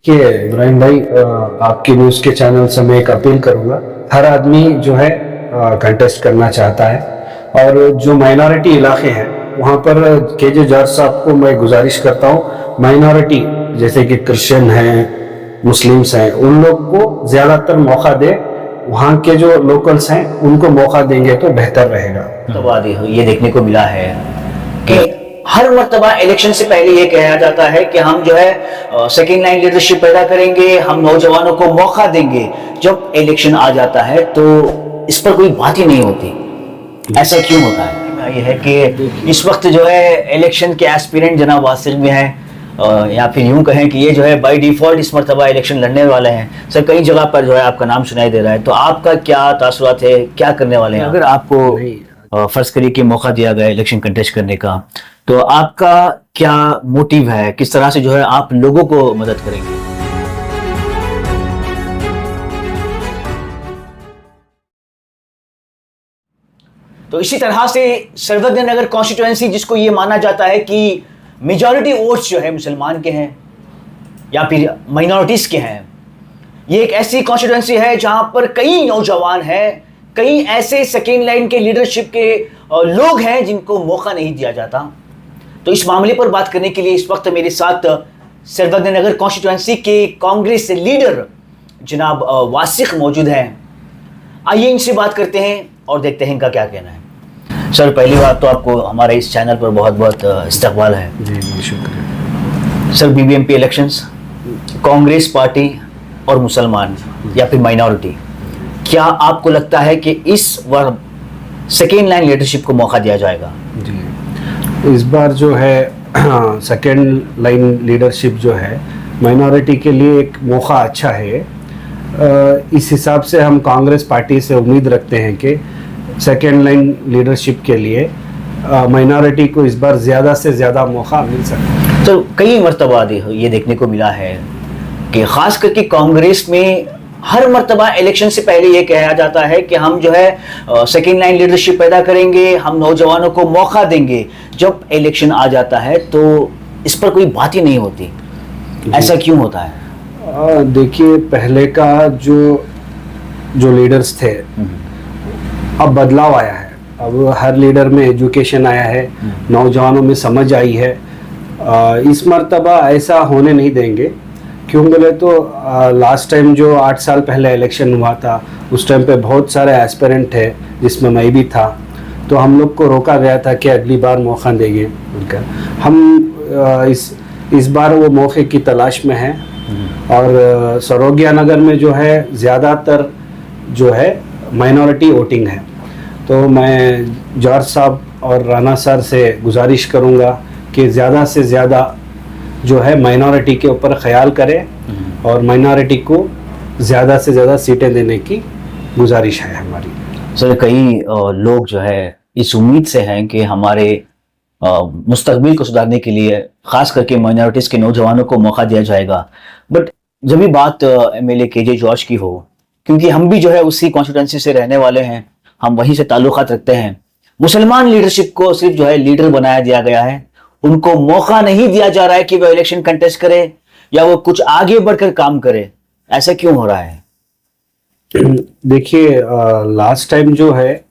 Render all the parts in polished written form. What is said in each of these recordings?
कि इब्राहिम भाई, आपकी न्यूज़ के चैनल से मैं एक अपील करूंगा। हर आदमी जो है कंटेस्ट करना चाहता है, और जो माइनॉरिटी इलाके हैं वहाँ पर केजे जॉर्ज साहब को मैं गुजारिश करता हूँ, माइनॉरिटी जैसे कि क्रिश्चियन हैं, मुस्लिम्स हैं, उन लोग को ज़्यादातर मौका दे। वहाँ के जो लोकल्स हैं उनको मौका देंगे तो बेहतर रहेगा। तो ये देखने को मिला है कि हर मर्तबा इलेक्शन से पहले ये कहा जाता है कि हम जो है सेकेंड लाइन लीडरशिप पैदा करेंगे, हम नौजवानों को मौका देंगे। जब इलेक्शन आ जाता है तो इस पर कोई बात ही नहीं होती। ऐसा क्यों होता है? ये है कि इस वक्त जो है इलेक्शन के एस्पिरेंट जनाब वासिल में है, या फिर यूं कहें कि ये जो है बाय डिफॉल्ट इस मर्तबा इलेक्शन लड़ने वाले हैं। सर, कई जगह पर जो है आपका नाम सुनाई दे रहा है, तो आपका क्या तासुरात है, क्या करने वाले हैं? अगर आपको फर्ज करिए कि मौका दिया गया इलेक्शन कंटेस्ट करने का, तो आपका क्या मोटिव है, किस तरह से जो है आप लोगों को मदद करेंगे? तो इसी तरह से सर्वज्ञनगर कॉन्स्टिट्यूएंसी, जिसको ये माना जाता है कि मेजॉरिटी वोट्स जो है मुसलमान के हैं या फिर माइनॉरिटीज के हैं, ये एक ऐसी कॉन्स्टिट्यूएंसी है जहां पर कई नौजवान हैं, कई ऐसे सेकेंड लाइन के लीडरशिप के लोग हैं जिनको मौका नहीं दिया जाता। तो इस मामले पर बात करने के लिए इस वक्त मेरे साथ सर्वज्ञनगर कॉन्स्टिट्यूएंसी के कांग्रेस लीडर जनाब वासिक मौजूद हैं। आइए इनसे बात करते हैं और देखते हैं इनका क्या कहना है। सर, पहली बात तो आपको हमारे इस चैनल पर बहुत बहुत इस्तकबाल है। जी, शुक्रिया। Sir, BBMP elections, Congress party और मुसलमान या फिर माइनॉरिटी, क्या आपको लगता है कि इस बार सेकेंड लाइन लीडरशिप को मौका दिया जाएगा? जी, इस बार जो है सेकेंड लाइन लीडरशिप जो है माइनॉरिटी के लिए एक मौका अच्छा है। इस हिसाब से हम कांग्रेस पार्टी से उम्मीद रखते हैं कि सेकेंड लाइन लीडरशिप के लिए माइनॉरिटी को इस बार ज़्यादा से ज़्यादा मौका मिल सकता है। तो कई मरतबा ये देखने को मिला है कि ख़ास करके कांग्रेस में हर मरतबा इलेक्शन से पहले ये कहा जाता है कि हम जो है सेकेंड लाइन लीडरशिप पैदा करेंगे, हम नौजवानों को मौका देंगे। जब इलेक्शन आ जाता है तो इस पर कोई बात ही नहीं होती। ऐसा क्यों होता है? देखिए, पहले का जो लीडर्स थे, अब बदलाव आया है। अब हर लीडर में एजुकेशन आया है, नौजवानों में समझ आई है। इस मर्तबा ऐसा होने नहीं देंगे। क्यों बोले तो लास्ट टाइम जो 8 साल पहले इलेक्शन हुआ था, उस टाइम पे बहुत सारे एस्पिरेंट थे जिसमें मैं भी था। तो हम लोग को रोका गया था कि अगली बार मौका देंगे उनका। हम इस बार वो मौके की तलाश में हैं। और सरोगिया नगर में जो है ज़्यादातर जो है माइनॉरिटी वोटिंग है। तो मैं जॉर्ज साहब और राणा सर से गुजारिश करूँगा कि ज़्यादा से ज़्यादा जो है माइनॉरिटी के ऊपर ख्याल करें और माइनॉरिटी को ज़्यादा से ज़्यादा सीटें देने की गुजारिश है हमारी। सर, कई लोग जो है इस उम्मीद से हैं कि हमारे मुस्तकबिल को सुधारने के लिए खास करके माइनॉरिटीज़ के नौजवानों को मौका दिया जाएगा। बट जब भी बात एमएलए केजे जॉर्ज की हो, क्योंकि हम भी जो है उसी कॉन्स्टिट्यूएंसी से रहने वाले हैं, हम वहीं से ताल्लुकात रखते हैं, मुसलमान लीडरशिप को सिर्फ जो है लीडर बनाया दिया गया है। उनको मौका नहीं दिया जा रहा है कि वो इलेक्शन कंटेस्ट करे या वो कुछ आगे बढ़कर काम करे। ऐसा क्यों हो रहा है? देखिए, लास्ट टाइम जो है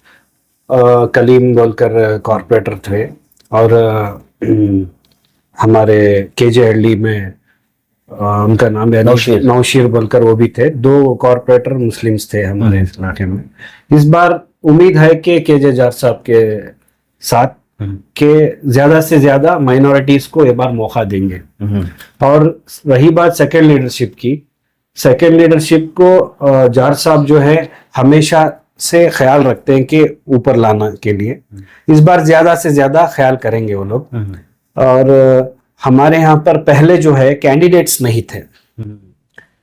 कलीम बोलकर कॉरपोरेटर थे, और हमारे केजे हल्ली में उनका नाम है नौशीर बोलकर, वो भी थे। 2 कॉरपोरेटर मुस्लिम्स थे हमारे इस इलाके में। इस बार उम्मीद है कि केजे जॉर्ज साहब के साथ के ज़्यादा से ज़्यादा माइनॉरिटीज़ को एक बार मौका देंगे। और रही बात सेकेंड लीडरशिप की, सेकेंड लीडरशिप को जॉर्ज साहब जो है हमेशा से ख्याल रखते हैं कि ऊपर लाना के लिए इस बार ज़्यादा से ज़्यादा ख्याल करेंगे वो लोग। और हमारे यहाँ पर पहले जो है कैंडिडेट्स नहीं थे।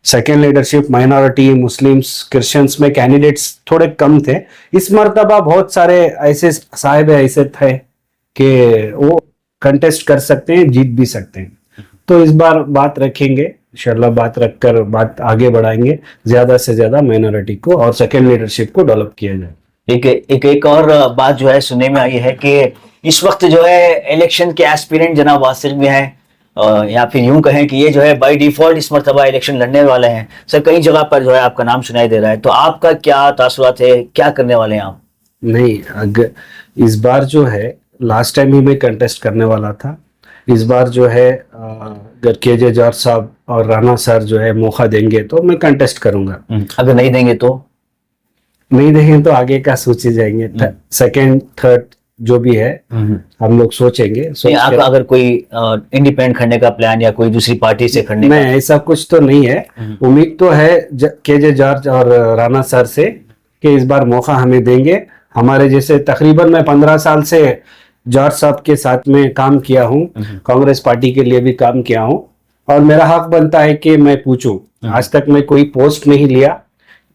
Second leadership minority, Muslims, Christians में कैंडिडेट्स थोड़े कम थे। इस मर्तबा बहुत सारे ऐसे साहिब ऐसे थे कि वो कंटेस्ट कर सकते हैं, जीत भी सकते हैं। तो इस बार बात रखेंगे, इंशाल्लाह बात रखकर बात आगे बढ़ाएंगे, ज्यादा से ज्यादा माइनॉरिटी को और सेकेंड लीडरशिप को डेवलप किया जाए। एक और बात जो है सुनने में आई है कि इस वक्त जो है इलेक्शन के एस्पिरेंट जनाब वासिल में है, या फिर यूं कहें कि ये जो है बाय डिफॉल्ट इस मरतबा इलेक्शन लड़ने वाले हैं सर, कई जगह पर जो है आपका नाम सुनाई दे रहा है, तो आपका क्या तासुरात है, क्या करने वाले हैं आप? नहीं, अगर इस बार जो है, लास्ट टाइम ही मैं कंटेस्ट करने वाला था। इस बार जो है अगर केजे जाट साहब और राणा सर जो है मौका देंगे तो मैं कंटेस्ट करूंगा। अगर नहीं देंगे तो? नहीं देंगे तो आगे का सोचे जाएंगे, सेकंड थर्ड जो भी है हम लोग सोचेंगे। अगर कोई इंडिपेंडेंट खड़ने का प्लान या कोई दूसरी पार्टी से खड़ने का? नहीं, ऐसा कुछ तो नहीं है। उम्मीद तो है केजे जाट और राणा सर से कि इस बार मौका हमें देंगे। हमारे जैसे तकरीबन मैं 15 साल से जाट साहब के साथ में काम किया हूँ, कांग्रेस पार्टी के लिए भी काम किया हूँ, और मेरा हक बनता है कि मैं पूछूं। आज तक मैं कोई पोस्ट नहीं लिया,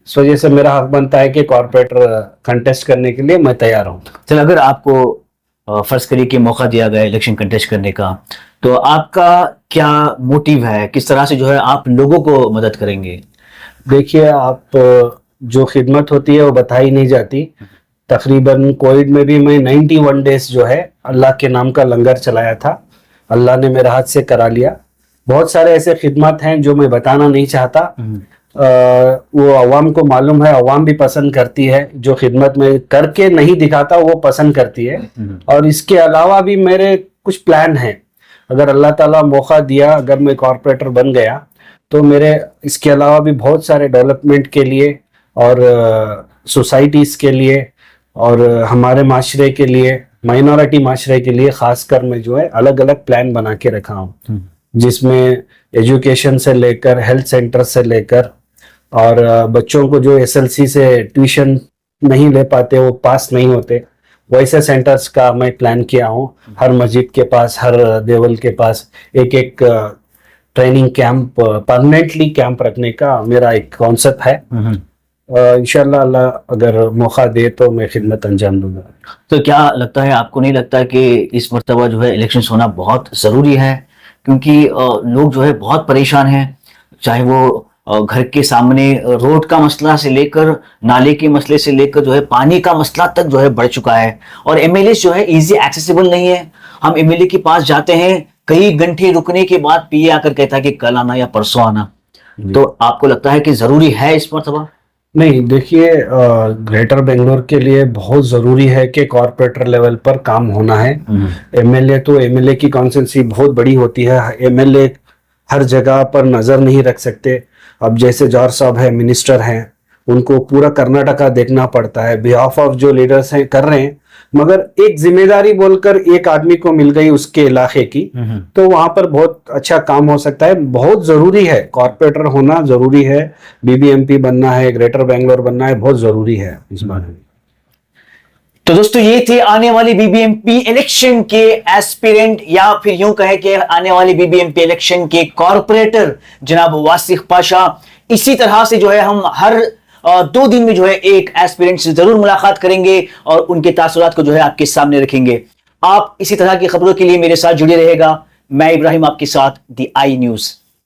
इस वजह से मेरा हक बनता है कि कॉर्पोरेटर कंटेस्ट करने के लिए मैं तैयार हूँ। चल, अगर आपको फर्ज करिए कि मौका दिया गया इलेक्शन कंटेस्ट करने का, तो आपका क्या मोटिव है, किस तरह से जो है आप लोगों को मदद करेंगे? देखिए, आप जो खिदमत होती है वो बताई नहीं जाती। तकरीबन कोविड में भी मैं 91 डेज जो है अल्लाह के नाम का लंगर चलाया था, अल्लाह ने मेरे हाथ से करा लिया। बहुत सारे ऐसे खिदमत हैं जो मैं बताना नहीं चाहता, वो अवाम को मालूम है, अवाम भी पसंद करती है। जो खिदमत में करके नहीं दिखाता वो पसंद करती है। और इसके अलावा भी मेरे कुछ प्लान हैं। अगर अल्लाह ताला मौका दिया, अगर मैं कॉर्पोरेटर बन गया, तो मेरे इसके अलावा भी बहुत सारे डेवलपमेंट के लिए और सोसाइटीज़ के लिए और हमारे माशरे के लिए, माइनॉरिटी माशरे के लिए खासकर मैं जो है अलग अलग प्लान बना के रखा हूँ, जिसमें एजुकेशन से लेकर, हेल्थ सेंटर से लेकर, और बच्चों को जो एसएलसी से ट्यूशन नहीं ले पाते, वो पास नहीं होते, वैसे सेंटर्स का मैं प्लान किया हूँ। हर मस्जिद के पास, हर देवल के पास एक एक ट्रेनिंग कैंप, परमानेंटली कैंप रखने का मेरा एक कॉन्सेप्ट है। इंशाल्लाह अल्लाह अगर मौका दे तो मैं खिदमत अंजाम दूंगा। तो क्या लगता है, आपको नहीं लगता कि इस मरतबा जो है इलेक्शन होना बहुत ज़रूरी है? क्योंकि लोग जो है बहुत परेशान हैं, चाहे वो घर के सामने रोड का मसला से लेकर, नाले के मसले से लेकर जो है पानी का मसला तक जो है बढ़ चुका है, और एमएलए जो है इजी एक्सेसिबल नहीं है। हम एमएलए के पास जाते हैं, कई घंटे रुकने के बाद पीए आकर कहता है कि कल आना या परसों आना। तो आपको लगता है कि ज़रूरी है इस मरतबा? नहीं, देखिए, ग्रेटर बेंगलोर के लिए बहुत ज़रूरी है कि कॉर्पोरेटर लेवल पर काम होना है। एमएलए तो एमएलए की कॉन्स्टिट्यूंसी बहुत बड़ी होती है, एमएलए हर जगह पर नज़र नहीं रख सकते। अब जैसे जॉर्ज साहब है, मिनिस्टर हैं, उनको पूरा कर्नाटका देखना पड़ता है, बिहाफ ऑफ जो लीडर्स हैं कर रहे हैं, मगर एक जिम्मेदारी बोलकर एक आदमी को मिल गई उसके इलाके की, तो वहां पर बहुत अच्छा काम हो सकता है। बहुत जरूरी है, कॉर्पोरेटर होना जरूरी है, बीबीएमपी बनना है, ग्रेटर बेंगलोर बनना है, बहुत जरूरी है इस बारे में। तो दोस्तों, ये थे आने वाली बीबीएमपी इलेक्शन के एस्पिरेंट, या फिर यूं कहे कि आने वाली बीबीएमपी इलेक्शन के कॉर्पोरेटर जनाब वासिफ पाशा। इसी तरह से जो है हम हर 2 दिन में जो है एक एस्पिरेंट से जरूर मुलाकात करेंगे और उनके तासुरात को जो है आपके सामने रखेंगे। आप इसी तरह की खबरों के लिए मेरे साथ जुड़े रहेगा। मैं इब्राहिम आपके साथ, दी आई न्यूज़।